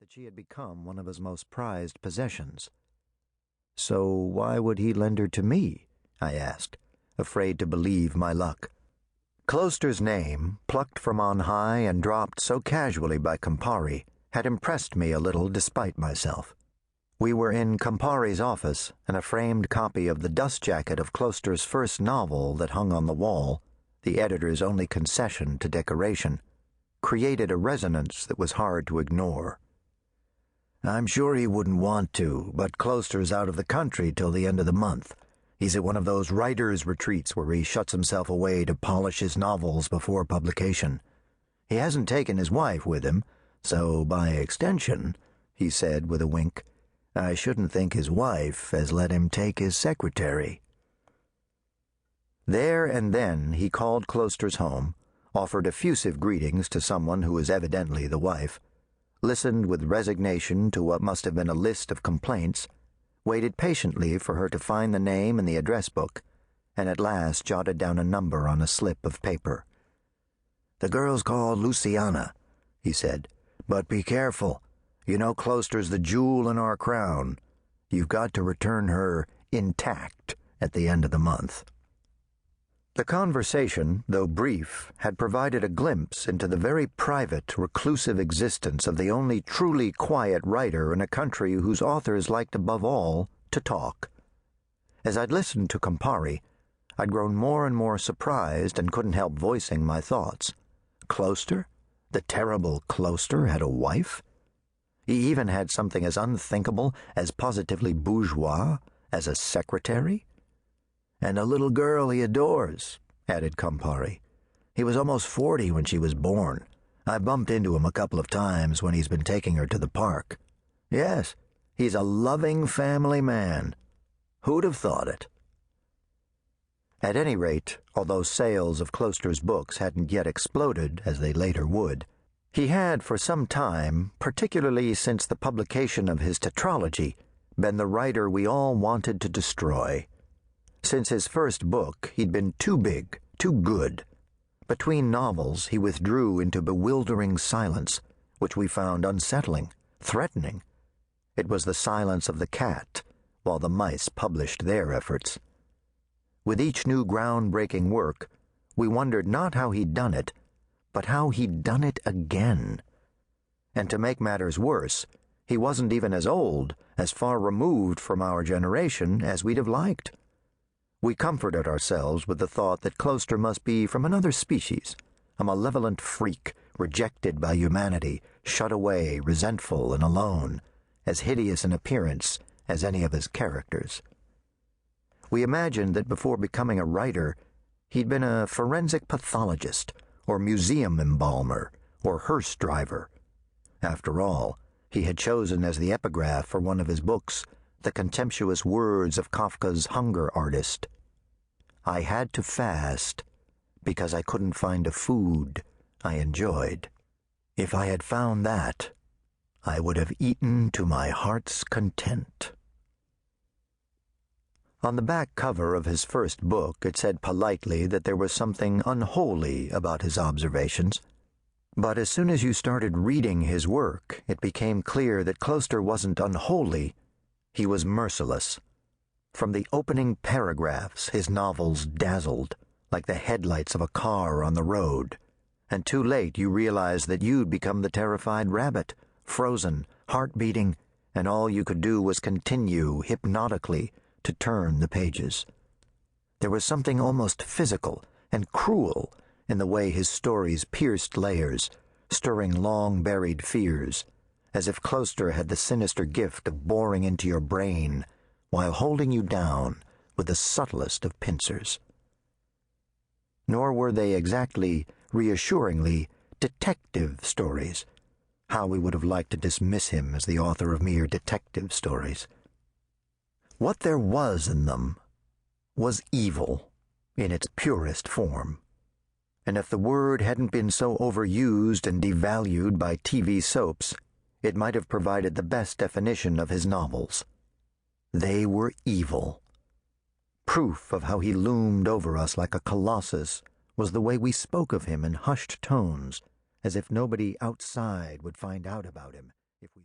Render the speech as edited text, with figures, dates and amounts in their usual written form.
that she had become one of his most prized possessions. "So why would he lend her to me?" I asked, afraid to believe my luck. Kloster's name, plucked from on high and dropped so casually by Campari, had impressed me a little despite myself. We were in Campari's office, and a framed copy of the dust jacket of Kloster's first novel that hung on the wall, the editor's only concession to decoration, created a resonance that was hard to ignore. "I'm sure he wouldn't want to, but Kloster's out of the country till the end of the month. He's at one of those writers' retreats where he shuts himself away to polish his novels before publication. He hasn't taken his wife with him, so by extension," he said with a wink, "I shouldn't think his wife has let him take his secretary." There and then he called Kloster's home, offered effusive greetings to someone who was evidently the wife, listened with resignation to what must have been a list of complaints, waited patiently for her to find the name in the address book, and at last jotted down a number on a slip of paper. "The girl's called Luciana," he said, "but be careful. You know Kloster's the jewel in our crown. You've got to return her intact at the end of the month." The conversation, though brief, had provided a glimpse into the very private, reclusive existence of the only truly quiet writer in a country whose authors liked above all to talk. As I'd listened to Campari, I'd grown more and more surprised and couldn't help voicing my thoughts. Kloster? The terrible Kloster had a wife? He even had something as unthinkable, as positively bourgeois, as a secretary? "And a little girl he adores," added Campari. "He was almost 40 when she was born. I bumped into him a couple of times when he's been taking her to the park. Yes, he's a loving family man. Who'd have thought it?" At any rate, although sales of Kloster's books hadn't yet exploded, as they later would, he had for some time, particularly since the publication of his tetralogy, been the writer we all wanted to destroy. Since his first book, he'd been too big, too good. Between novels, he withdrew into bewildering silence, which we found unsettling, threatening. It was the silence of the cat, while the mice published their efforts. With each new groundbreaking work, we wondered not how he'd done it, but how he'd done it again. And to make matters worse, he wasn't even as old, as far removed from our generation as we'd have liked. We comforted ourselves with the thought that Kloster must be from another species, a malevolent freak, rejected by humanity, shut away, resentful, and alone, as hideous in appearance as any of his characters. We imagined that before becoming a writer, he'd been a forensic pathologist, or museum embalmer, or hearse driver. After all, he had chosen as the epigraph for one of his books the contemptuous words of Kafka's hunger artist. "I had to fast because I couldn't find a food I enjoyed. If I had found that, I would have eaten to my heart's content." On the back cover of his first book, it said politely that there was something unholy about his observations. But as soon as you started reading his work, it became clear that Kloster wasn't unholy. He was merciless. From the opening paragraphs, his novels dazzled, like the headlights of a car on the road. And too late you realized that you'd become the terrified rabbit, frozen, heart beating, and all you could do was continue, hypnotically, to turn the pages. There was something almost physical and cruel in the way his stories pierced layers, stirring long-buried fears, as if Kloster had the sinister gift of boring into your brain while holding you down with the subtlest of pincers. Nor were they exactly, reassuringly, detective stories. How we would have liked to dismiss him as the author of mere detective stories. What there was in them was evil in its purest form. And if the word hadn't been so overused and devalued by TV soaps, it might have provided the best definition of his novels. They were evil. Proof of how he loomed over us like a colossus was the way we spoke of him in hushed tones, as if nobody outside would find out about him.